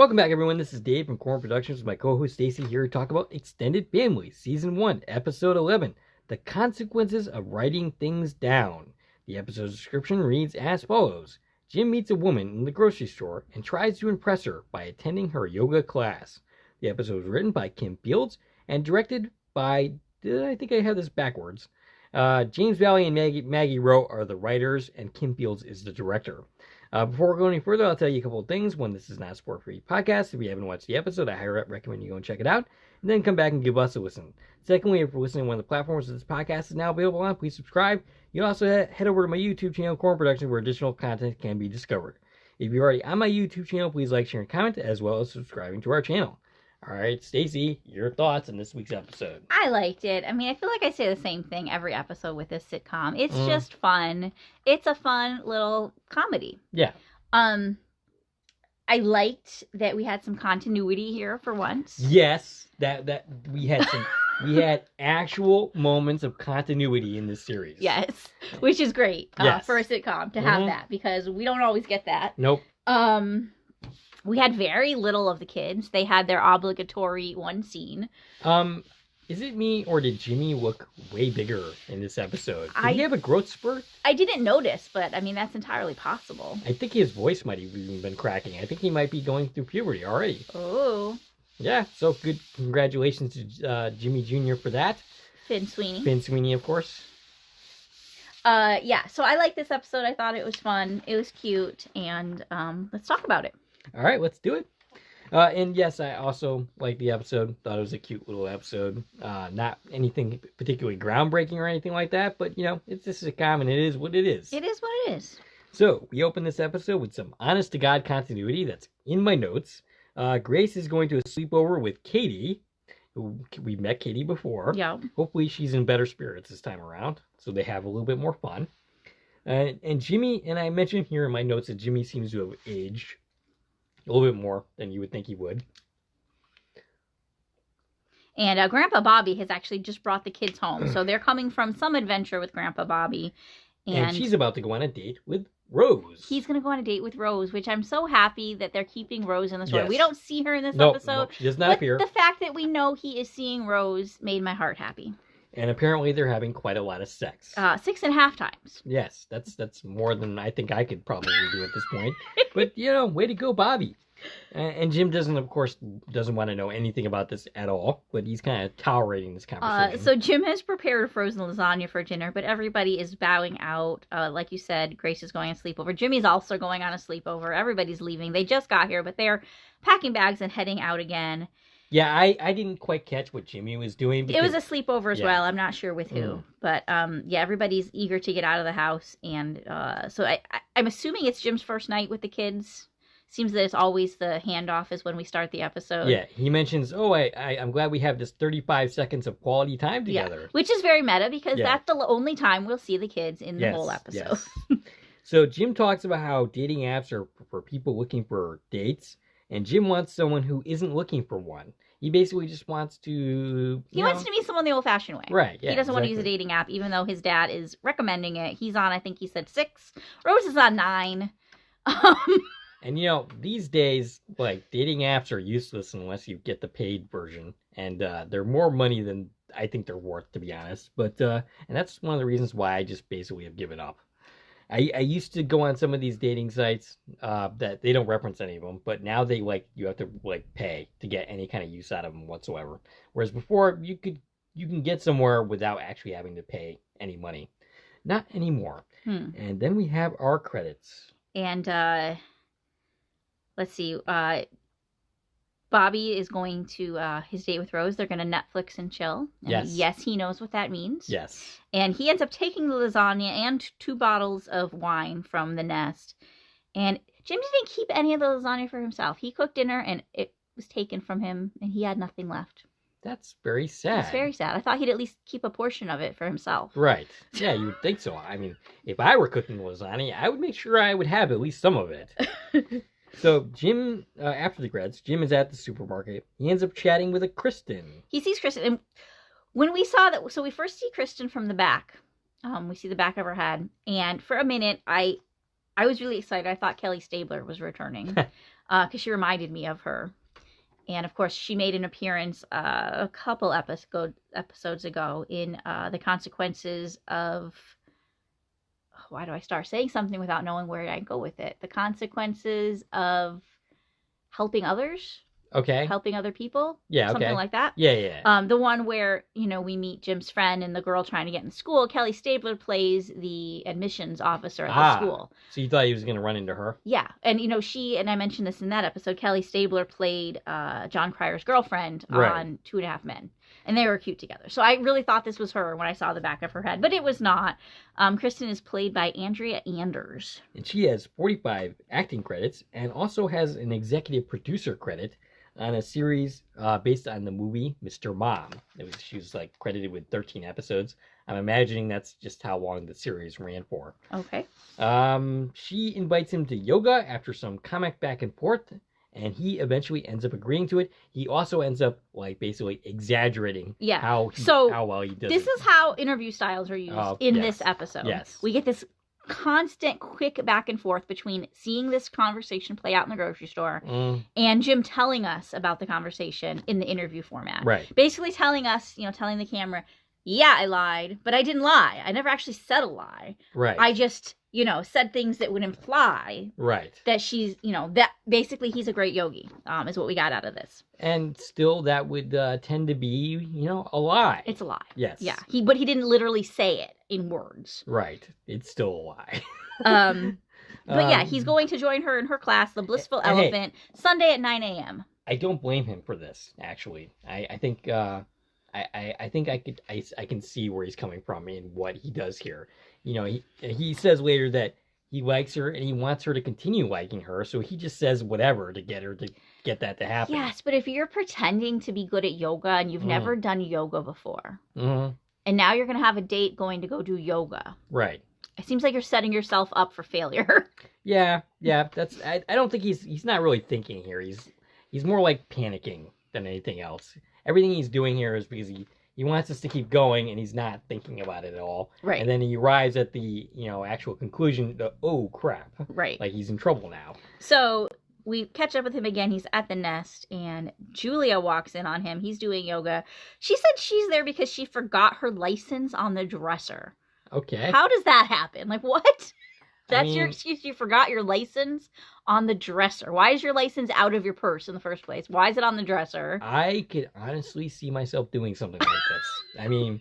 Welcome back, everyone. This is Dave from Corn Productions with my co-host Stacie here to talk about Extended Family, Season 1, Episode 11, The Consequences of Writing Things Down. The episode's description reads as follows. Jim meets a woman in the grocery store and tries to impress her by attending her yoga class. The episode was written by Kim Fields and directed by, I think I have this backwards, James Valley and Maggie Rowe are the writers, and Kim Fields is the director. Before we go any further, I'll tell you a couple of things. One, this is not a sport-free podcast. If you haven't watched the episode, I highly recommend you go and check it out, and then come back and give us a listen. Secondly, if you're listening to one of the platforms that this podcast is now available on, please subscribe. You can also head over to my YouTube channel, Corn Productions, where additional content can be discovered. If you're already on my YouTube channel, please like, share, and comment, as well as subscribing to our channel. All right, Stacie, your thoughts on this week's episode? I liked it. I mean, I feel like I say the same thing every episode with this sitcom. It's just fun. It's a fun little comedy. Yeah. I liked that we had some continuity here for once. Yes, that we had actual moments of continuity in this series. Yes, which is great yes. for a sitcom to have that, because we don't always get that. Nope. We had very little of the kids. They had their obligatory one scene. Is it me, or did Jimmy look way bigger in this episode? Did he have a growth spurt? I didn't notice, but I mean, that's entirely possible. I think his voice might have even been cracking. I think he might be going through puberty already. Oh. Yeah, so good. Congratulations to Jimmy Jr. for that. Finn Sweeney. Finn Sweeney, of course. Yeah, so I liked this episode. I thought it was fun. It was cute, and let's talk about it. All right, let's do it. And yes, I also liked the episode. Thought it was a cute little episode. Not anything particularly groundbreaking or anything like that, but, you know, it's just a sitcom, and it is what it is. It is what it is. So, we open this episode with some honest-to-God continuity that's in my notes. Grace is going to a sleepover with Katie, who we've met Katie before. Yeah. Hopefully she's in better spirits this time around, so they have a little bit more fun. And Jimmy, and I mentioned here in my notes that Jimmy seems to have aged a little bit more than you would think he would. And Grandpa Bobby has actually just brought the kids home. So they're coming from some adventure with Grandpa Bobby. And she's about to go on a date with Rose. He's going to go on a date with Rose, which I'm so happy that they're keeping Rose in the story. Yes. We don't see her in this episode. No, she does not appear. The fact that we know he is seeing Rose made my heart happy. And apparently they're having quite a lot of sex. 6.5 times. Yes, that's more than I think I could probably do at this point. But, you know, way to go, Bobby. And Jim doesn't want to know anything about this at all, but he's kind of tolerating this conversation. So Jim has prepared frozen lasagna for dinner, but everybody is bowing out. Like you said, Grace is going on a sleepover. Jimmy's also going on a sleepover. Everybody's leaving. They just got here, but they're packing bags and heading out again. Yeah, I didn't quite catch what Jimmy was doing. It was a sleepover as well. I'm not sure with who. But, yeah, everybody's eager to get out of the house. And so I'm assuming it's Jim's first night with the kids. Seems that it's always the handoff is when we start the episode. Yeah, he mentions, I'm glad we have this 35 seconds of quality time together. Yeah, which is very meta, because that's the only time we'll see the kids in the whole episode. Yes. So Jim talks about how dating apps are for people looking for dates, and Jim wants someone who isn't looking for one. He basically just wants to... He wants to meet someone the old-fashioned way. Right, yeah, he doesn't want to use a dating app, even though his dad is recommending it. He's on, I think he said 6. Rose is on 9. And, you know, these days, like, dating apps are useless unless you get the paid version. And they're more money than I think they're worth, to be honest. But, and that's one of the reasons why I just basically have given up. I used to go on some of these dating sites that they don't reference any of them. But now they, you have to, pay to get any kind of use out of them whatsoever. Whereas before, you can get somewhere without actually having to pay any money. Not anymore. And then we have our credits. And, let's see, Bobby is going to his date with Rose. They're going to Netflix and chill. And yes, he knows what that means. Yes. And he ends up taking the lasagna and 2 bottles of wine from the nest. And Jim didn't keep any of the lasagna for himself. He cooked dinner and it was taken from him and he had nothing left. That's very sad. It's very sad. I thought he'd at least keep a portion of it for himself. Right. Yeah, you would think so. I mean, if I were cooking lasagna, I would make sure I would have at least some of it. So Jim, after the credits, Jim is at the supermarket. He ends up chatting with a Kristen. He sees Kristen. And when we saw that, so we first see Kristen from the back. We see the back of her head. And for a minute, I I was really excited. I thought Kelly Stabler was returning because she reminded me of her. And of course, she made an appearance a couple episodes ago in The Consequences of. Why do I start saying something without knowing where I go with it? The Consequences of Helping Others. Okay. Helping other people. Yeah, okay. Something like that. Yeah. The one where, we meet Jim's friend and the girl trying to get in school. Kelly Stabler plays the admissions officer at the school. So you thought he was going to run into her? Yeah. And, she, and I mentioned this in that episode, Kelly Stabler played John Cryer's girlfriend on 2.5 Men. And they were cute together. So I really thought this was her when I saw the back of her head. But it was not. Kristen is played by Andrea Anders. And she has 45 acting credits and also has an executive producer credit on a series based on the movie Mr. Mom. She was credited with 13 episodes. I'm imagining that's just how long the series ran for. Okay. She invites him to yoga after some comic back and forth, and he eventually ends up agreeing to it. He also ends up basically exaggerating how well he does this it. is how interview styles are used in this episode. Yes. We get this constant quick back and forth between seeing this conversation play out in the grocery store and Jim telling us about the conversation in the interview format. Right. Basically telling us, telling the camera, yeah, I lied, but I didn't lie. I never actually said a lie. Right. I just, said things that would imply that she's, that basically he's a great yogi, is what we got out of this. And still that would tend to be, a lie. It's a lie. Yes. Yeah. But he didn't literally say it in words. Right. It's still a lie. But yeah, he's going to join her in her class, The Blissful Elephant, Sunday at 9 a.m. I don't blame him for this, actually. I think I can see where he's coming from in what he does here. He says later that he likes her and he wants her to continue liking her, so he just says whatever to get that to happen. Yes, but if you're pretending to be good at yoga and you've never done yoga before, and now you're going to have a date going to go do yoga. Right. It seems like you're setting yourself up for failure. Yeah. That's. I don't think he's not really thinking here. He's more like panicking than anything else. Everything he's doing here is because he wants us to keep going, and he's not thinking about it at all. Right. And then he arrives at the actual conclusion. Oh crap! Right. Like he's in trouble now. So we catch up with him again. He's at the nest, and Julia walks in on him. He's doing yoga. She said she's there because she forgot her license on the dresser. Okay. How does that happen? Like, what? That's your excuse? You forgot your license on the dresser. Why is your license out of your purse in the first place? Why is it on the dresser? I could honestly see myself doing something like this. I mean,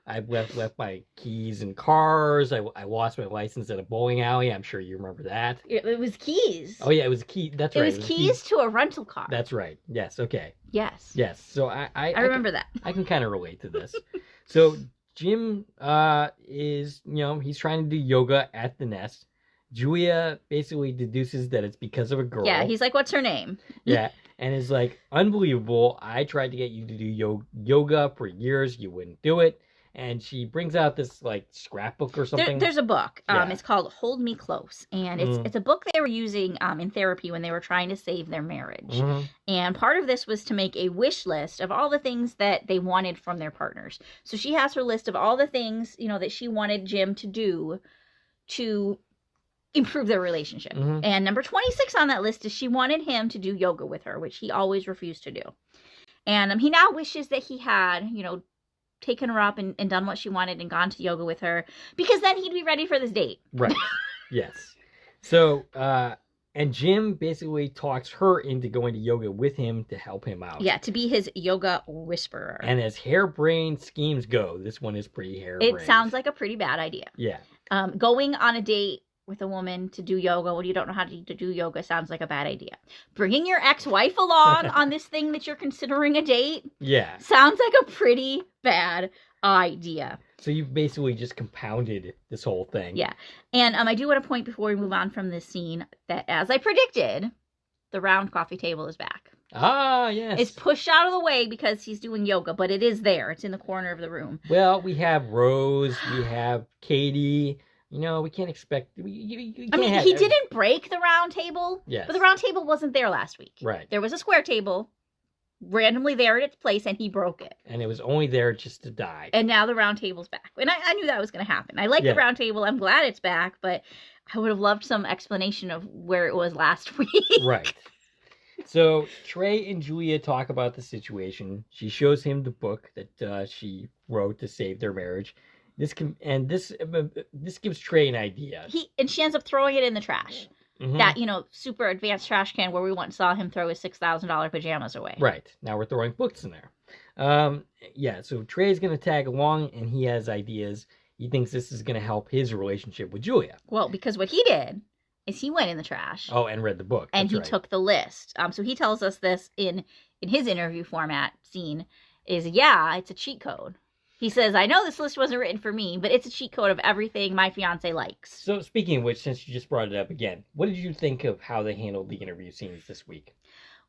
I've left my keys in cars. I lost my license at a bowling alley. I'm sure you remember that. It was keys. Oh, yeah, it was key. That's right. It was keys to a rental car. That's right. Yes, okay. Yes. Yes, so I remember that. I can kind of relate to this. So Jim is, he's trying to do yoga at the nest. Julia basically deduces that it's because of a girl. Yeah, he's like, what's her name? Yeah, and is like, unbelievable. I tried to get you to do yoga for years. You wouldn't do it. And she brings out this, scrapbook or something. There's a book. It's called Hold Me Close. And it's a book they were using in therapy when they were trying to save their marriage. Mm-hmm. And part of this was to make a wish list of all the things that they wanted from their partners. So she has her list of all the things, that she wanted Jim to do to improve their relationship. Mm-hmm. And number 26 on that list is she wanted him to do yoga with her, which he always refused to do. And he now wishes that he had, taken her up and done what she wanted and gone to yoga with her, because then he'd be ready for this date. Right. Yes. So, and Jim basically talks her into going to yoga with him to help him out. Yeah, to be his yoga whisperer. And as harebrained schemes go, this one is pretty harebrained. It sounds like a pretty bad idea. Yeah. Going on a date with a woman to do yoga when you don't know how to do yoga sounds like a bad idea. Bringing your ex-wife along on this thing that you're considering a date, sounds like a pretty bad idea. So you've basically just compounded this whole thing. Yeah. And I do want to point before we move on from this scene that, as I predicted, the round coffee table is back. Ah, yes. It's pushed out of the way because he's doing yoga, but it is there. It's in the corner of the room. Well, we have Rose, we have Katie. We can't expect... he didn't break the round table. Yes. But the round table wasn't there last week. Right. There was a square table randomly there at its place, and he broke it. And it was only there just to die. And now the round table's back. And I knew that was going to happen. I like the round table. I'm glad it's back, but I would have loved some explanation of where it was last week. Right. So Trey and Julia talk about the situation. She shows him the book that she wrote to save their marriage. This gives Trey an idea. She ends up throwing it in the trash. Mm-hmm. That, super advanced trash can where we once saw him throw his $6,000 pajamas away. Right. Now we're throwing books in there. So Trey's going to tag along, and he has ideas. He thinks this is going to help his relationship with Julia. Well, because what he did is he went in the trash. Oh, and read the book. And he took the list. So he tells us this in his interview format scene is, it's a cheat code. He says, I know this list wasn't written for me, but it's a cheat code of everything my fiance likes. So speaking of which, since you just brought it up again, what did you think of how they handled the interview scenes this week?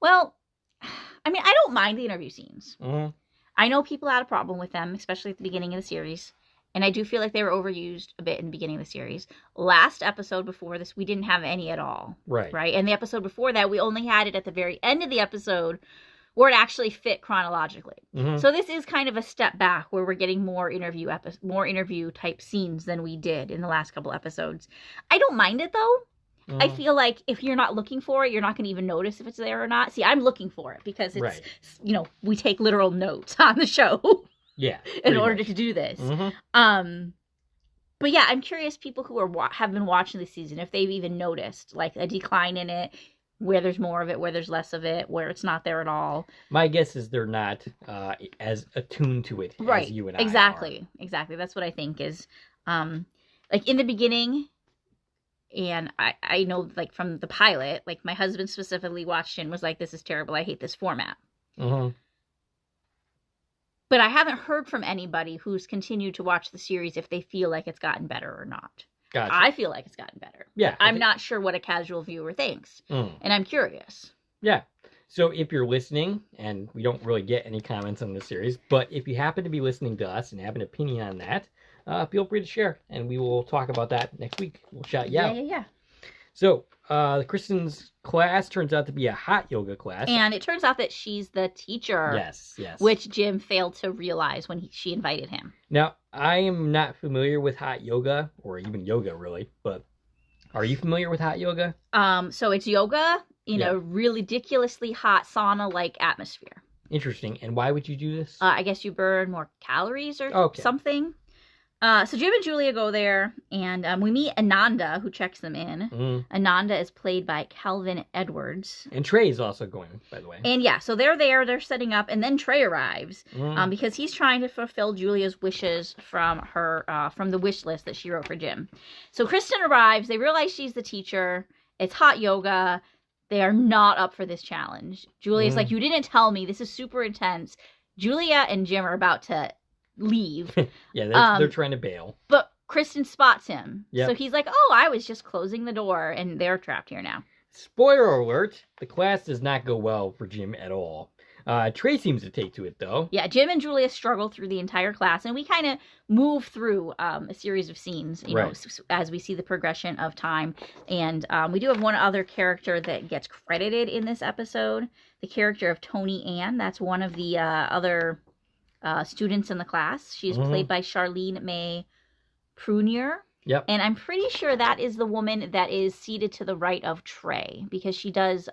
Well, I don't mind the interview scenes. Mm-hmm. I know people had a problem with them, especially at the beginning of the series. And I do feel like they were overused a bit in the beginning of the series. Last episode before this, we didn't have any at all. Right. Right? And the episode before that, we only had it at the very end of the episode where it actually fit chronologically. Mm-hmm. So this is kind of a step back where we're getting more interview type scenes than we did in the last couple episodes. I don't mind it though. Mm-hmm. I feel like if you're not looking for it, you're not going to even notice if it's there or not. See, I'm looking for it because it's, right. We take literal notes on the show. Yeah. In order to do this. Mm-hmm. But yeah, I'm curious people who have been watching the season, if they've even noticed like a decline in it, where there's more of it, where there's less of it, where it's not there at all. My guess is they're not as attuned to it as you and I are. Exactly. That's what I think is, like in the beginning, and I know like from the pilot, like my husband specifically watched it and was like, this is terrible, I hate this format. Mm-hmm. But I haven't heard from anybody who's continued to watch the series if they feel like it's gotten better or not. Gotcha. I feel like it's gotten better. Yeah. I'm not sure what a casual viewer thinks. And I'm curious. Yeah. So if you're listening, and we don't really get any comments on this series, but if you happen to be listening to us and have an opinion on that, feel free to share, and we will talk about that next week. We'll shout you out. Yeah. So, Kristen's class turns out to be a hot yoga class. And it turns out that she's the teacher. Yes. Which Jim failed to realize when she invited him. Now, I am not familiar with hot yoga, or even yoga, really, but are you familiar with hot yoga? So it's yoga in a really ridiculously hot sauna-like atmosphere. Interesting. And why would you do this? I guess you burn more calories or something. So Jim and Julia go there, and we meet Ananda, who checks them in. Ananda is played by Calvin Edwards. And Trey is also going, by the way. And so they're there, they're setting up, and then Trey arrives, because he's trying to fulfill Julia's wishes from the wish list that she wrote for Jim. So Kristen arrives, they realize she's the teacher, it's hot yoga, they are not up for this challenge. Julia's like, you didn't tell me, this is super intense. Julia and Jim are about to leave. They're trying to bail. But Kristen spots him. Yep. So he's like, I was just closing the door, and they're trapped here now. Spoiler alert, the class does not go well for Jim at all. Trey seems to take to it, though. Yeah, Jim and Julia struggle through the entire class, and we kind of move through a series of scenes, as we see the progression of time. And we do have one other character that gets credited in this episode, the character of Tony Ann. That's one of the other students in the class. She is played by Charlene May Prunier. Yep. And I'm pretty sure that is the woman that is seated to the right of Trey, because she does,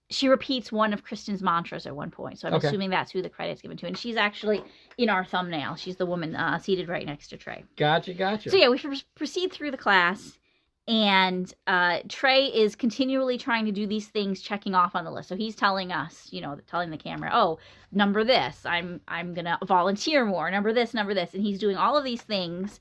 she repeats one of Kristen's mantras at one point. So I'm assuming that's who the credit's given to. And she's actually in our thumbnail. She's the woman seated right next to Trey. Gotcha. So yeah, we proceed through the class. And Trey is continually trying to do these things, checking off on the list. So he's telling us, telling the camera, number this, I'm going to volunteer more, number this. And he's doing all of these things.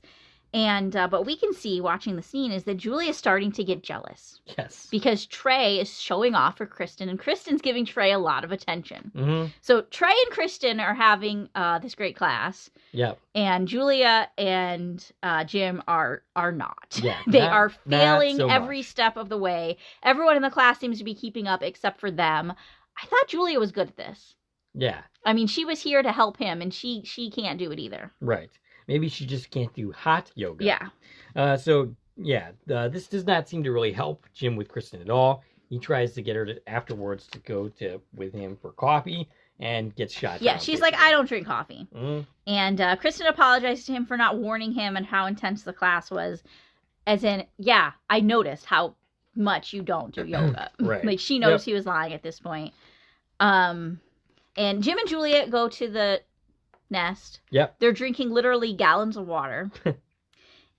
And but we can see, watching the scene, is that Julia is starting to get jealous. Yes. Because Trey is showing off for Kristen, and Kristen's giving Trey a lot of attention. Mm-hmm. So Trey and Kristen are having this great class. Yep. And Julia and Jim are not. Yeah, they are failing so every step of the way. Everyone in the class seems to be keeping up except for them. I thought Julia was good at this. Yeah. I mean, she was here to help him, and she can't do it either. Right. Maybe she just can't do hot yoga. Yeah. This does not seem to really help Jim with Kristen at all. He tries to get her afterwards to go with him for coffee and gets shot down. Yeah, she's like, I don't drink coffee. And Kristen apologized to him for not warning him and how intense the class was. As in, yeah, I noticed how much you don't do yoga. Right. Like, she knows he was lying at this point. And Jim and Juliet go to the nest. Yep. They're drinking literally gallons of water.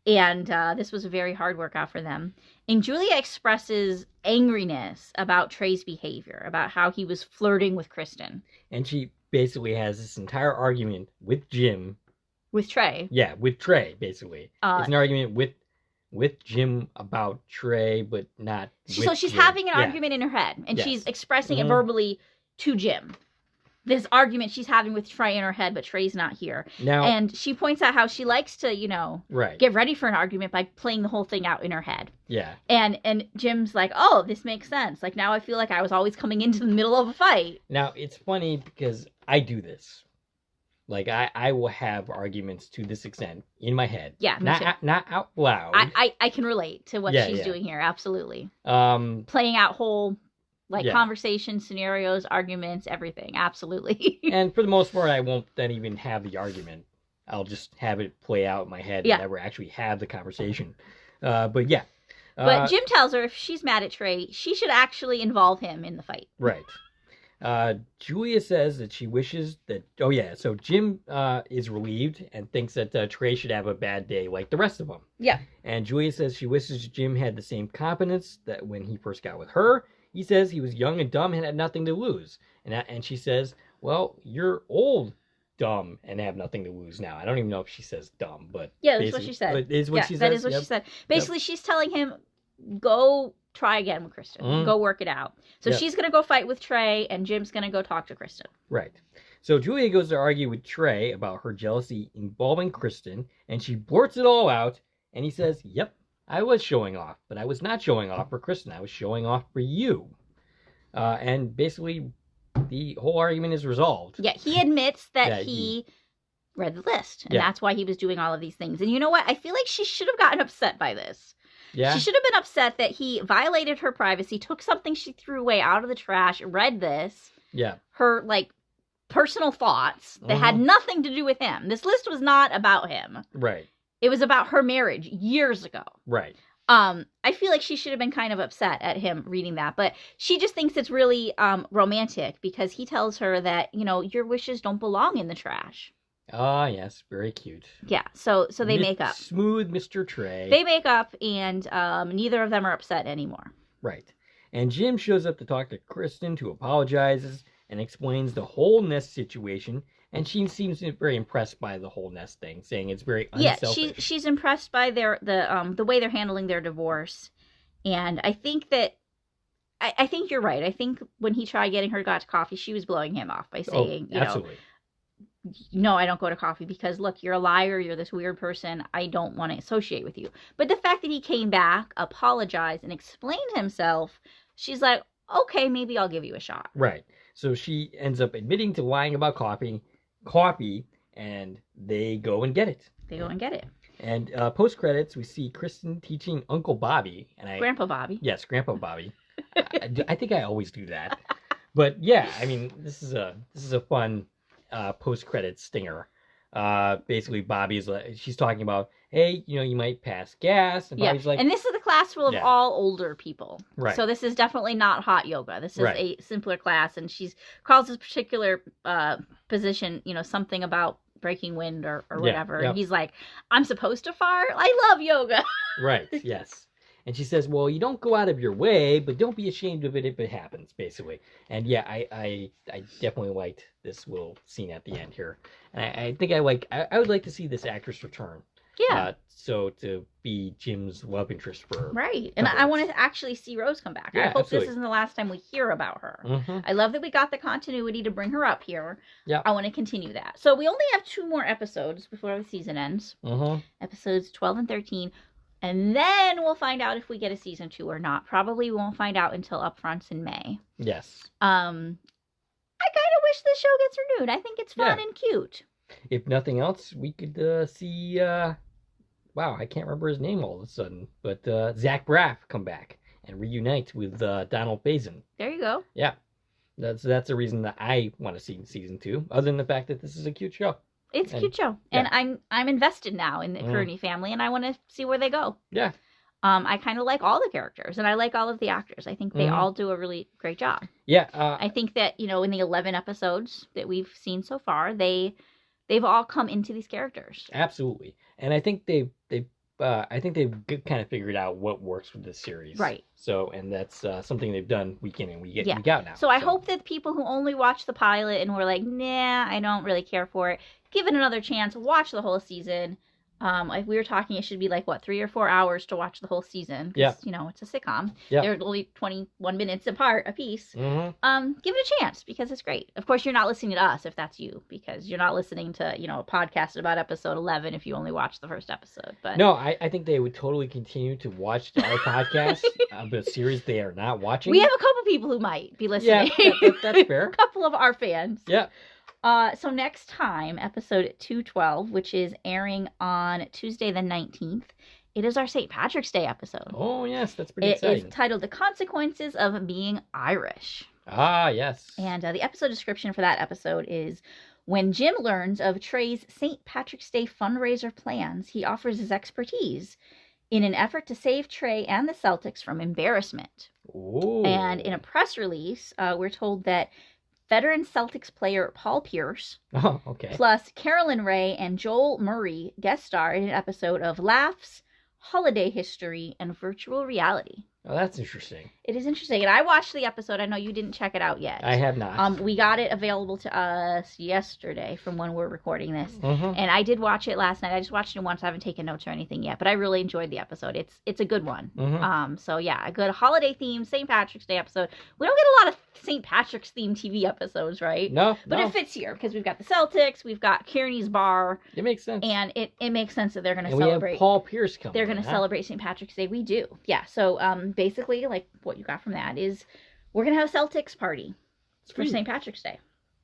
And this was a very hard workout for them. And Julia expresses angriness about Trey's behavior, about how he was flirting with Kristen. And she basically has this entire argument with Jim. With Trey. Yeah, with Trey, basically. It's an argument with Jim about Trey, but not So she's Jim. having an argument in her head, and she's expressing it verbally to Jim. This argument she's having with Trey in her head, but Trey's not here. Now, and she points out how she likes to, get ready for an argument by playing the whole thing out in her head. Yeah. And Jim's like, oh, this makes sense. Like, now I feel like I was always coming into the middle of a fight. Now, it's funny because I do this. Like, I will have arguments to this extent in my head. Yeah, not out loud. I can relate to what she's doing here, absolutely. Playing out whole... conversations, scenarios, arguments, everything. Absolutely. And for the most part, I won't then even have the argument. I'll just have it play out in my head and never actually have the conversation. But yeah. But Jim tells her if she's mad at Trey, she should actually involve him in the fight. Right. Julia says that she wishes that... Oh, yeah. So Jim is relieved and thinks that Trey should have a bad day like the rest of them. Yeah. And Julia says she wishes Jim had the same confidence that when he first got with her. He says he was young and dumb and had nothing to lose. And she says, well, you're old, dumb, and have nothing to lose now. I don't even know if she says dumb, but... Yeah, that's what she said. But is what she says? That is what she said. Basically, she's telling him, go try again with Kristen. Go work it out. So she's going to go fight with Trey, and Jim's going to go talk to Kristen. Right. So Julia goes to argue with Trey about her jealousy involving Kristen, and she blurts it all out, and he says, yep. I was showing off, but I was not showing off for Kristen. I was showing off for you. And basically, the whole argument is resolved. Yeah, he admits that he read the list, and that's why he was doing all of these things. And you know what? I feel like she should have gotten upset by this. Yeah. She should have been upset that he violated her privacy, took something she threw away out of the trash, read this. Yeah. Her, personal thoughts that had nothing to do with him. This list was not about him. Right. It was about her marriage years ago. Right. I feel like she should have been kind of upset at him reading that, but she just thinks it's really romantic because he tells her that, your wishes don't belong in the trash. Ah, yes, very cute. Yeah, so they make up. Smooth Mr. Trey. They make up, and neither of them are upset anymore. Right. And Jim shows up to talk to Kristen, who apologizes and explains the whole nest situation. And she seems very impressed by the whole nest thing, saying it's very unselfish. Yeah, she's impressed by the way they're handling their divorce, and I think that I think you're right. I think when he tried getting her to go out to coffee, she was blowing him off by saying, absolutely. No, I don't go to coffee because look, you're a liar. You're this weird person. I don't want to associate with you. But the fact that he came back, apologized, and explained himself, she's like, okay, maybe I'll give you a shot. Right. So she ends up admitting to lying about coffee, and they go and get it. And post credits, we see Kristen teaching Uncle Bobby Grandpa Bobby. Yes, Grandpa Bobby. I think I always do that, but yeah, I mean, this is a fun post credits stinger. Basically, she's talking about, hey, you might pass gas, and Bobby's like, and this is the class full of all older people, right? So this is definitely not hot yoga. This is a simpler class, and she calls this particular position, something about breaking wind or whatever. And he's like, I'm supposed to fart? I love yoga. Right. Yes. And she says, well, you don't go out of your way, but don't be ashamed of it if it happens, basically. And yeah, I definitely liked this little scene at the end here. And I think I would like to see this actress return. Yeah. So to be Jim's love interest for... Right. And I want to actually see Rose come back. I hope this isn't the last time we hear about her. Mm-hmm. I love that we got the continuity to bring her up here. Yeah. I want to continue that. So we only have 2 more episodes before the season ends. Mm-hmm. Episodes 12 and 13. And then we'll find out if we get a season 2 or not. Probably we won't find out until upfronts in May. Yes. I kind of wish this show gets renewed. I think it's fun and cute. If nothing else, we could see... wow, I can't remember his name all of a sudden. But Zach Braff come back and reunite with Donald Faison. There you go. Yeah. That's the reason that I want to see season 2, other than the fact that this is a cute show. It's a cute show. And I'm invested now in the Kearney family, and I want to see where they go. Yeah. I kind of like all the characters, and I like all of the actors. I think they all do a really great job. Yeah. I think that, in the 11 episodes that we've seen so far, they've all come into these characters. Absolutely. And I think they've kind of figured out what works with this series. Right. So, and that's something they've done week in and week out now. So I hope that people who only watch the pilot and were like, nah, I don't really care for it, give it another chance, watch the whole season. Like we were talking, it should be like 3 or 4 hours to watch the whole season. Yeah. It's a sitcom. Yeah. They're only 21 minutes apart a piece. Mm-hmm. Give it a chance because it's great. Of course, you're not listening to us if that's you, because you're not listening to, a podcast about episode 11 if you only watch the first episode. But no, I think they would totally continue to watch our podcast of a series they are not watching. We have a couple people who might be listening. Yeah, that's fair. A couple of our fans. Yeah. So next time, episode 212, which is airing on Tuesday the 19th, it is our St. Patrick's Day episode. Oh, yes, that's pretty exciting. It is titled The Consequences of Being Irish. Ah, yes. And the episode description for that episode is, when Jim learns of Trey's St. Patrick's Day fundraiser plans, he offers his expertise in an effort to save Trey and the Celtics from embarrassment. Ooh. And in a press release, we're told that veteran Celtics player Paul Pierce, plus Carolyn Ray and Joel Murray guest star in an episode of Laughs, Holiday History, and Virtual Reality. Oh, that's interesting. It is interesting. And I watched the episode. I know you didn't check it out yet. I have not. We got it available to us yesterday from when we're recording this. Mm-hmm. And I did watch it last night. I just watched it once. I haven't taken notes or anything yet. But I really enjoyed the episode. It's a good one. Mm-hmm. So, yeah, a good holiday theme, St. Patrick's Day episode. We don't get a lot of St. Patrick's themed TV episodes, right? No. But it fits here because we've got the Celtics. We've got Kearney's Bar. It makes sense. And it makes sense that they're going to We celebrate. have Paul Pierce coming. They're going to celebrate St. Patrick's Day. We do. Yeah. So, basically, like, what you got from that is we're going to have a Celtics party for St. Patrick's Day.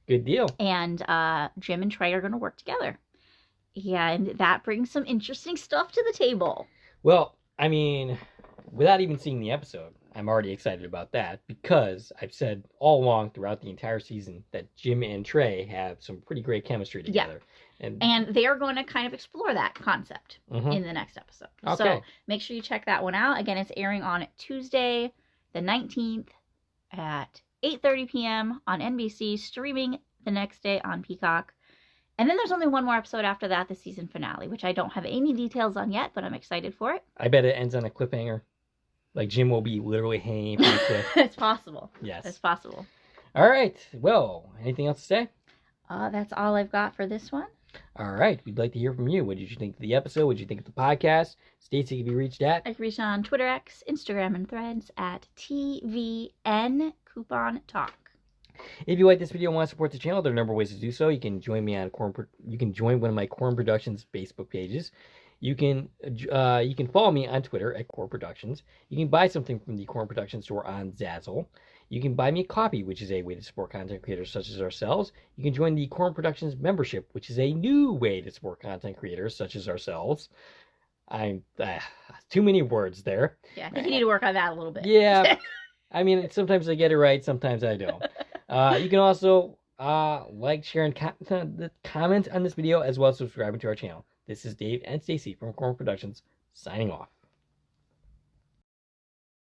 Good deal. And Jim and Trey are going to work together. Yeah, and that brings some interesting stuff to the table. Well, I mean, without even seeing the episode, I'm already excited about that because I've said all along throughout the entire season that Jim and Trey have some pretty great chemistry together. Yeah. And they are going to kind of explore that concept in the next episode. Okay. So make sure you check that one out. Again, it's airing on Tuesday the 19th at 8:30 p.m. on NBC, streaming the next day on Peacock. And then there's only one more episode after that, the season finale, which I don't have any details on yet, but I'm excited for it. I bet it ends on a cliffhanger. Like Jim will be literally hanging from the cliff. It's possible. Yes. It's possible. All right. Well, anything else to say? That's all I've got for this one. All right. We'd like to hear from you. What did you think of the episode? What did you think of the podcast? Stacie can be reached at? I can reach on Twitter, X, Instagram, and Threads at TVN Coupon Talk. If you like this video and want to support the channel, there are a number of ways to do so. You can join me on You can join one of my Corn Productions Facebook pages. You can follow me on Twitter at Corn Productions. You can buy something from the Corn Productions store on Zazzle. You can buy me a coffee, which is a way to support content creators such as ourselves. You can join the Corn Productions membership, which is a new way to support content creators such as ourselves. I'm too many words there. Yeah, I think you need to work on that a little bit. Yeah, I mean, sometimes I get it right, sometimes I don't. You can also like, share, and comment on this video, as well as subscribing to our channel. This is Dave and Stacie from Corn Productions, signing off.